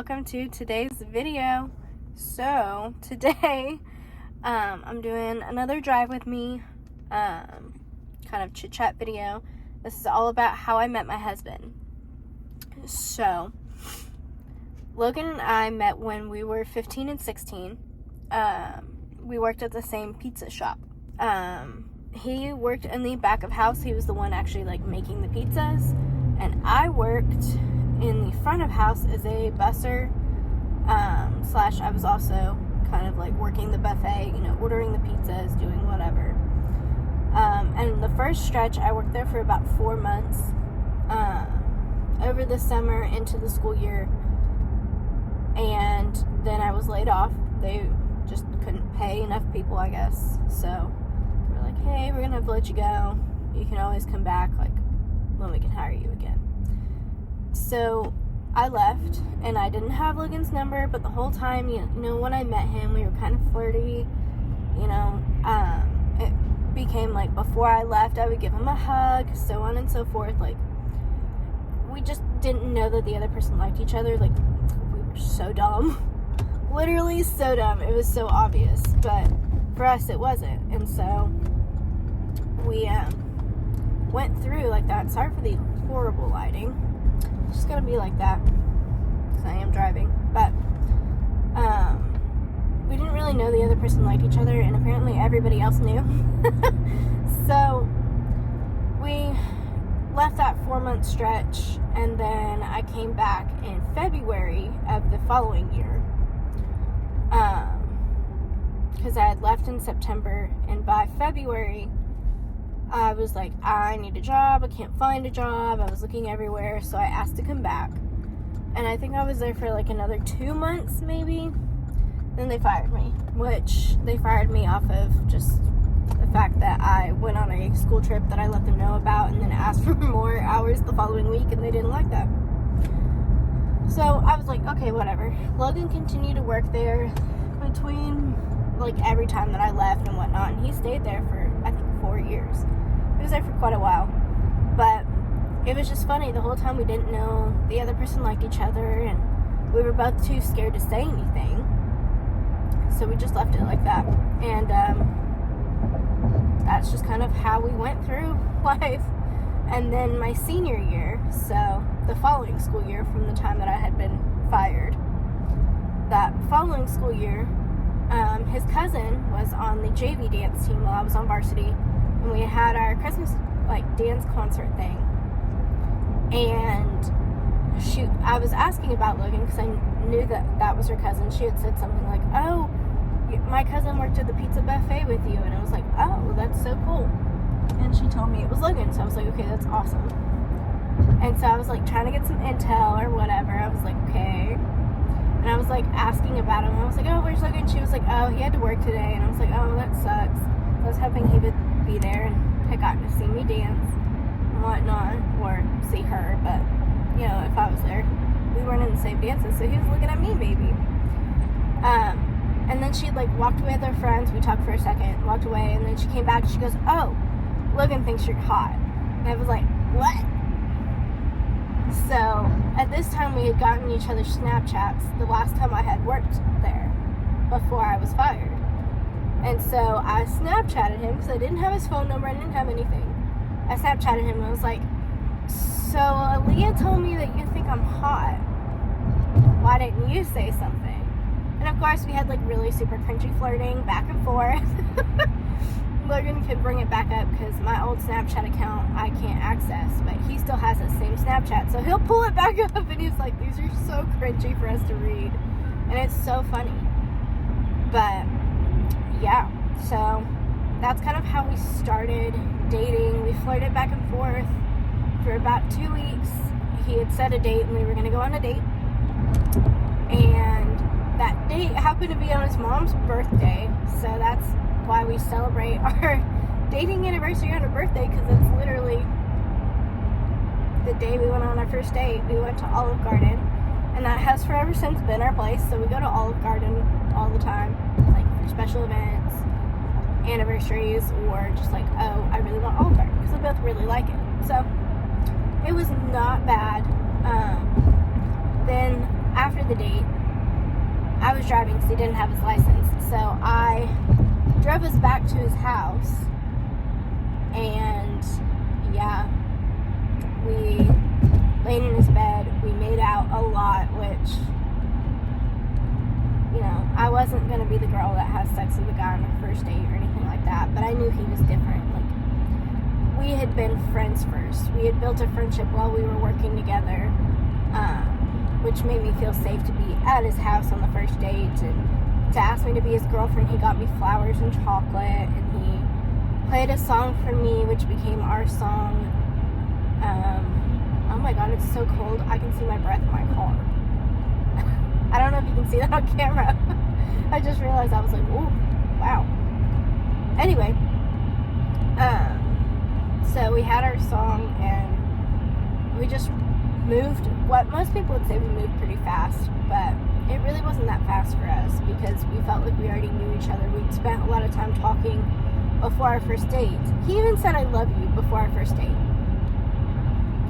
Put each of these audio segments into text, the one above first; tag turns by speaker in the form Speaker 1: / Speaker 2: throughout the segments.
Speaker 1: welcome to today's video. So today I'm doing another drive with me, kind of chit chat video. This is all about how I met my husband. So Logan and I met when we were 15 and 16. We worked at the same pizza shop. He worked in the back of house. He was the one actually making the pizzas, and I worked in the front of house as a busser, slash I was also kind of working the buffet, ordering the pizzas, doing whatever. And the first stretch, I worked there for about 4 months, over the summer into the school year, and then I was laid off. They just couldn't pay enough people, I guess, so they were like, hey, we're gonna have to let you go. You can always come back, when we can hire you again. So I left, and I didn't have Logan's number, but the whole time, when I met him, we were kind of flirty, it became before I left, I would give him a hug, so on and so forth. We just didn't know that the other person liked each other. We were so dumb, literally so dumb. It was so obvious, but for us it wasn't. And so we went through that. Sorry for the horrible lighting. It's just gonna be like that because I am driving. But we didn't really know the other person liked each other, and apparently everybody else knew. So we left that 4-month stretch, and then I came back in February of the following year, because I had left in September, and by February I was like, I need a job, I can't find a job. I was looking everywhere, so I asked to come back, and I think I was there for another 2 months maybe. Then they fired me, which they fired me off of just the fact that I went on a school trip that I let them know about, and then asked for more hours the following week, and they didn't like that. So I was like, okay, whatever. Logan continued to work there between every time that I left and whatnot, and he stayed there for I think 4 years. He was there for quite a while, but it was just funny. The whole time we didn't know the other person liked each other, and we were both too scared to say anything, so we just left it like that. And that's just kind of how we went through life. And then my senior year, so the following school year from the time that I had been fired, that following school year, his cousin was on the JV dance team while I was on varsity, and we had our Christmas dance concert thing. And I was asking about Logan because I knew that was her cousin. She had said something like, oh, my cousin worked at the pizza buffet with you, and I was like, oh, that's so cool. And she told me it was Logan, so I was like, okay, that's awesome. And so I was trying to get some intel or whatever. I was like, okay. And I was asking about him. I was like, oh, where's Logan? She was like, oh, he had to work today. And I was like, oh, that sucks. I was hoping he would be there and had gotten to see me dance and whatnot, or see her. But if I was there, we weren't in the same dances, so he was looking at me maybe. And then she walked away with her friends. We talked for a second, walked away, and then she came back and she goes, oh, Logan thinks you're hot. And I was like, what? So at this time we had gotten each other's Snapchats the last time I had worked there before I was fired. And so I Snapchatted him because I didn't have his phone number, I didn't have anything. I Snapchatted him and I was like, so Aaliyah told me that you think I'm hot. Why didn't you say something? And of course we had really super cringy flirting back and forth. Logan could bring it back up because my old Snapchat account I can't access, but he still has that same Snapchat, so he'll pull it back up and he's like, these are so cringy for us to read, and it's so funny. But yeah, so that's kind of how we started dating. We flirted back and forth for about 2 weeks. He had set a date and we were going to go on a date, and that date happened to be on his mom's birthday, so that's why we celebrate our dating anniversary on her birthday, because it's literally the day we went on our first date. We went to Olive Garden, and that has forever since been our place, so we go to Olive Garden all the time, for special events, anniversaries, or just oh, I really want Olive Garden, because we both really like it. So it was not bad. Then after the date, I was driving because he didn't have his license. So I drove us back to his house. And yeah, we laid in his bed. We made out a lot, which, you know, I wasn't going to be the girl that has sex with a guy on her first date or anything like that. But I knew he was different. Like, we had been friends first. We had built a friendship while we were working together, which made me feel safe to be at his house on the first date. And to ask me to be his girlfriend, he got me flowers and chocolate, and he played a song for me, which became our song. Oh my god, it's so cold. I can see my breath in my car. I don't know if you can see that on camera. I just realized, I was like, ooh, wow. Anyway, so we had our song, and we just moved. What most people would say, we moved pretty fast, but it really wasn't that fast for us because we felt like we already knew each other. We'd spent a lot of time talking before our first date. He even said I love you before our first date,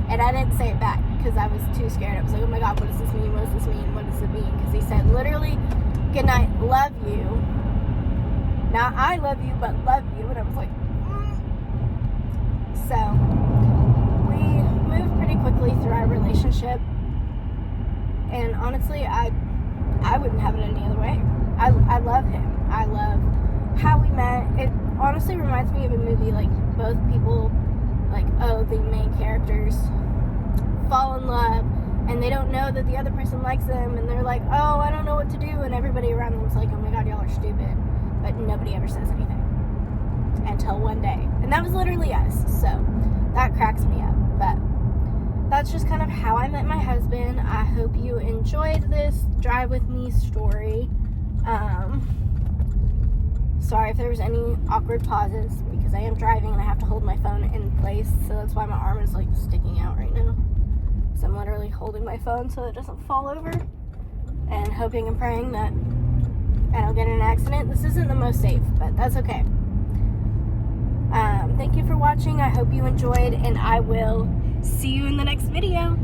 Speaker 1: and I didn't say it back because I was too scared. I was like, oh my god, what does this mean? What does this mean? What does it mean? Because he said literally, good night, love you. Not I love you, but love you. And I was like, So we moved pretty quickly through our relationship, and honestly, I wouldn't have it any other way. I love him. I love how we met. It honestly reminds me of a movie, like, both people, like, the main characters fall in love, and they don't know that the other person likes them, and they're like, oh, I don't know what to do, and everybody around them's like, oh my god, y'all are stupid, but nobody ever says anything until one day, and that was literally us. So that cracks me up. But that's just kind of how I met my husband. I hope you enjoyed this drive with me story. Sorry if there was any awkward pauses, because I am driving and I have to hold my phone in place, so that's why my arm is like sticking out right now. So I'm literally holding my phone so it doesn't fall over, and hoping and praying that I don't get in an accident. This isn't the most safe, but that's okay. Thank you for watching. I hope you enjoyed, and I will see you in the next video.